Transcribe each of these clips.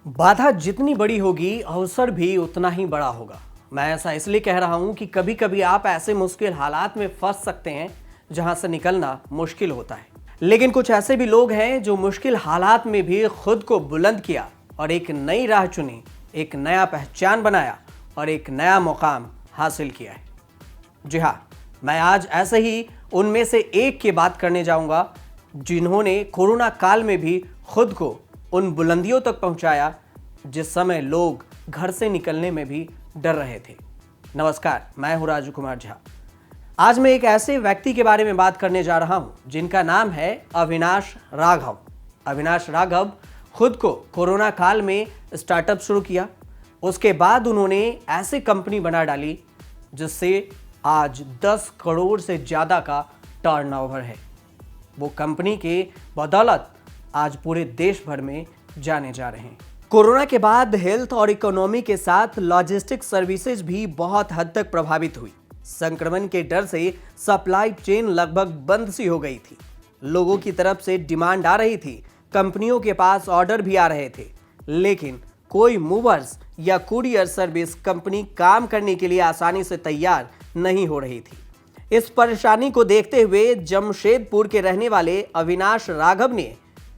बाधा जितनी बड़ी होगी अवसर भी उतना ही बड़ा होगा। मैं ऐसा इसलिए कह रहा हूं कि कभी कभी आप ऐसे मुश्किल हालात में फंस सकते हैं जहां से निकलना मुश्किल होता है। लेकिन कुछ ऐसे भी लोग हैं जो मुश्किल हालात में भी खुद को बुलंद किया और एक नई राह चुनी, एक नया पहचान बनाया और एक नया मुकाम हासिल किया है। जी हाँ, मैं आज ऐसे ही उनमें से एक की बात करने जाऊंगा जिन्होंने कोरोना काल में भी खुद को उन बुलंदियों तक पहुंचाया जिस समय लोग घर से निकलने में भी डर रहे थे। नमस्कार, मैं हूं राजू कुमार झा। आज मैं एक ऐसे व्यक्ति के बारे में बात करने जा रहा हूं जिनका नाम है अविनाश राघव। अविनाश राघव खुद को कोरोना काल में स्टार्टअप शुरू किया। उसके बाद उन्होंने ऐसी कंपनी बना डाली जिससे आज 10 करोड़ से ज़्यादा का टर्नओवर है। वो कंपनी के बदौलत आज पूरे देश भर में जाने जा रहे हैं। कोरोना के बाद हेल्थ और इकोनॉमी के साथ लॉजिस्टिक सर्विसेज भी बहुत हद तक प्रभावित हुई। संक्रमण के डर से सप्लाई चेन लगभग बंद सी हो गई थी। लोगों की तरफ से डिमांड आ रही थी, कंपनियों के पास ऑर्डर भी आ रहे थे, लेकिन कोई मूवर्स या कुरियर सर्विस कंपनी काम करने के लिए आसानी से तैयार नहीं हो रही थी। इस परेशानी को देखते हुए जमशेदपुर के रहने वाले अविनाश राघव ने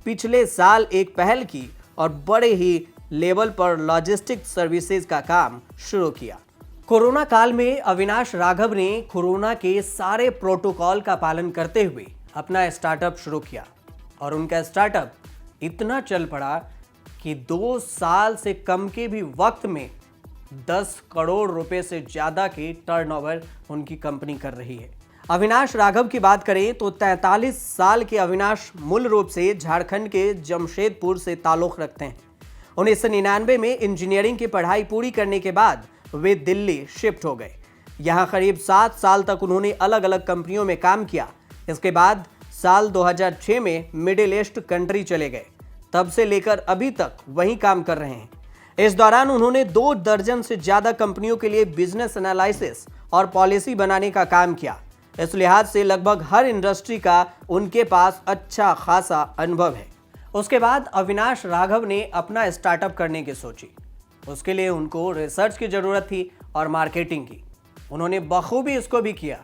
पिछले साल एक पहल की और बड़े ही लेवल पर लॉजिस्टिक सर्विसेज का काम शुरू किया। कोरोना काल में अविनाश राघव ने कोरोना के सारे प्रोटोकॉल का पालन करते हुए अपना स्टार्टअप शुरू किया और उनका स्टार्टअप इतना चल पड़ा कि 2 साल से कम के भी वक्त में 10 करोड़ रुपए से ज्यादा के टर्नओवर उनकी कंपनी कर रही है। अविनाश राघव की बात करें तो 43 साल के अविनाश मूल रूप से झारखंड के जमशेदपुर से ताल्लुक रखते हैं। 1999 में इंजीनियरिंग की पढ़ाई पूरी करने के बाद वे दिल्ली शिफ्ट हो गए। यहाँ करीब 7 साल तक उन्होंने अलग अलग कंपनियों में काम किया। इसके बाद साल 2006 में मिडिल ईस्ट कंट्री चले गए। तब से लेकर अभी तक वहीं काम कर रहे हैं। इस दौरान उन्होंने 2 दर्जन से ज्यादा कंपनियों के लिए बिजनेस एनालिसिस और पॉलिसी बनाने का काम किया। इस लिहाज से लगभग हर इंडस्ट्री का उनके पास अच्छा खासा अनुभव है। उसके बाद अविनाश राघव ने अपना स्टार्टअप करने की सोची। उसके लिए उनको रिसर्च की ज़रूरत थी और मार्केटिंग की। उन्होंने बखूबी इसको भी किया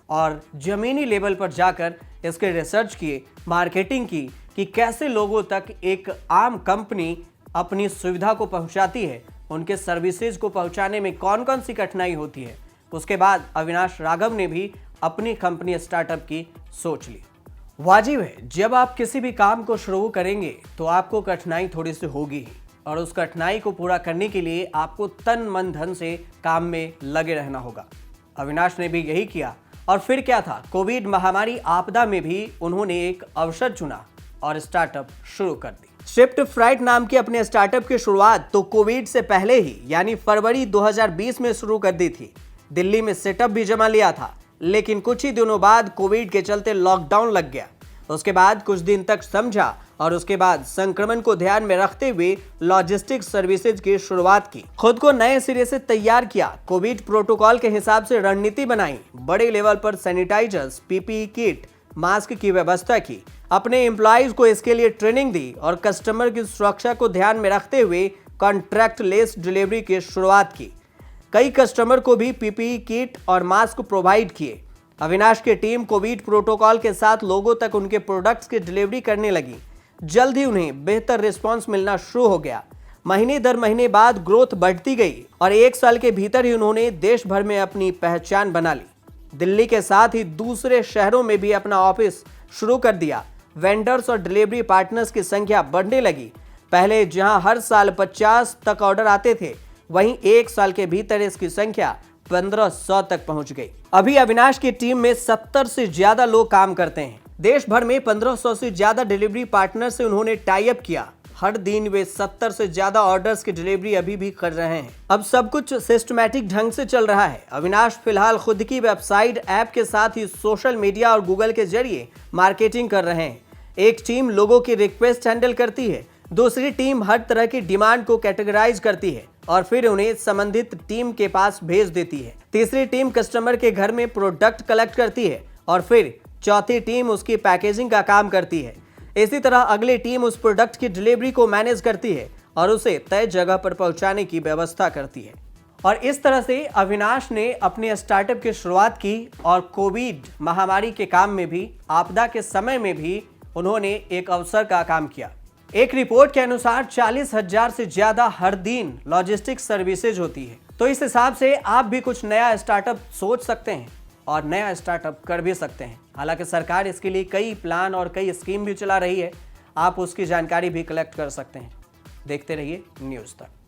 और ज़मीनी लेवल पर जाकर इसके रिसर्च किए, मार्केटिंग की कि कैसे लोगों तक एक आम कंपनी अपनी सुविधा को पहुंचाती है, उनके सर्विसेज को पहुंचाने में कौन कौन सी कठिनाई होती है। उसके बाद अविनाश राघव ने भी अपनी कंपनी स्टार्टअप की सोच ली। वाजिब है, जब आप किसी भी काम को शुरू करेंगे तो आपको कठिनाई थोड़ी सी होगी ही, और उस कठिनाई को पूरा करने के लिए आपको तन मन धन से काम में लगे रहना होगा। अविनाश ने भी यही किया और फिर क्या था, कोविड महामारी आपदा में भी उन्होंने एक अवसर चुना और स्टार्टअप शुरू कर दी। शिफ्ट फ्राइट नाम के अपने स्टार्टअप की शुरुआत तो कोविड से पहले ही यानी फरवरी 2020 में शुरू कर दी थी। दिल्ली में सेटअप भी जमा लिया था, लेकिन कुछ ही दिनों बाद कोविड के चलते लॉकडाउन लग गया। उसके बाद कुछ दिन तक समझा और उसके बाद संक्रमण को ध्यान में रखते हुए लॉजिस्टिक सर्विसेज की शुरुआत की। खुद को नए सिरे से तैयार किया, कोविड प्रोटोकॉल के हिसाब से रणनीति बनाई, बड़े लेवल पर सैनिटाइजर्स, पीपीई किट, मास्क की व्यवस्था की, अपने एम्प्लॉइज को इसके लिए ट्रेनिंग दी और कस्टमर की सुरक्षा को ध्यान में रखते हुए कॉन्ट्रैक्ट लेस डिलीवरी की शुरुआत की। कई कस्टमर को भी पीपीई किट और मास्क प्रोवाइड किए। अविनाश की टीम कोविड प्रोटोकॉल के साथ लोगों तक उनके प्रोडक्ट्स की डिलीवरी करने लगी। जल्द ही उन्हें बेहतर रिस्पांस मिलना शुरू हो गया। महीने दर महीने बाद ग्रोथ बढ़ती गई और 1 साल के भीतर ही उन्होंने देश भर में अपनी पहचान बना ली। दिल्ली के साथ ही दूसरे शहरों में भी अपना ऑफिस शुरू कर दिया। वेंडर्स और डिलीवरी पार्टनर्स की संख्या बढ़ने लगी। पहले जहां हर साल 50 तक ऑर्डर आते थे, वहीं 1 साल के भीतर इसकी संख्या 1500 तक पहुंच गई। अभी अविनाश की टीम में 70 से ज्यादा लोग काम करते हैं। देश भर में 1500 से ज्यादा डिलीवरी पार्टनर से उन्होंने टाई अप किया। हर दिन वे 70 से ज्यादा ऑर्डर्स की डिलीवरी अभी भी कर रहे हैं। अब सब कुछ सिस्टमैटिक ढंग से चल रहा है। अविनाश फिलहाल खुद की वेबसाइट, ऐप के साथ ही सोशल मीडिया और गूगल के जरिए मार्केटिंग कर रहे हैं। एक टीम लोगों की रिक्वेस्ट हैंडल करती है, दूसरी टीम हर तरह की डिमांड को कैटेगराइज करती है और फिर उन्हें संबंधित टीम के पास भेज देती है। तीसरी टीम कस्टमर के घर में प्रोडक्ट कलेक्ट करती है और फिर चौथी टीम उसकी पैकेजिंग का काम करती है। इसी तरह अगली टीम उस प्रोडक्ट की डिलीवरी को मैनेज करती है और उसे तय जगह पर पहुंचाने की व्यवस्था करती है। और इस तरह से अविनाश ने अपने स्टार्टअप की शुरुआत की और कोविड महामारी के काम में भी, आपदा के समय में भी उन्होंने एक अवसर का काम किया। एक रिपोर्ट के अनुसार 40,000 से ज्यादा हर दिन लॉजिस्टिक्स सर्विसेज होती है। तो इस हिसाब से आप भी कुछ नया स्टार्टअप सोच सकते हैं और नया स्टार्टअप कर भी सकते हैं। हालांकि सरकार इसके लिए कई प्लान और कई स्कीम भी चला रही है, आप उसकी जानकारी भी कलेक्ट कर सकते हैं। देखते रहिए न्यूज़ तक।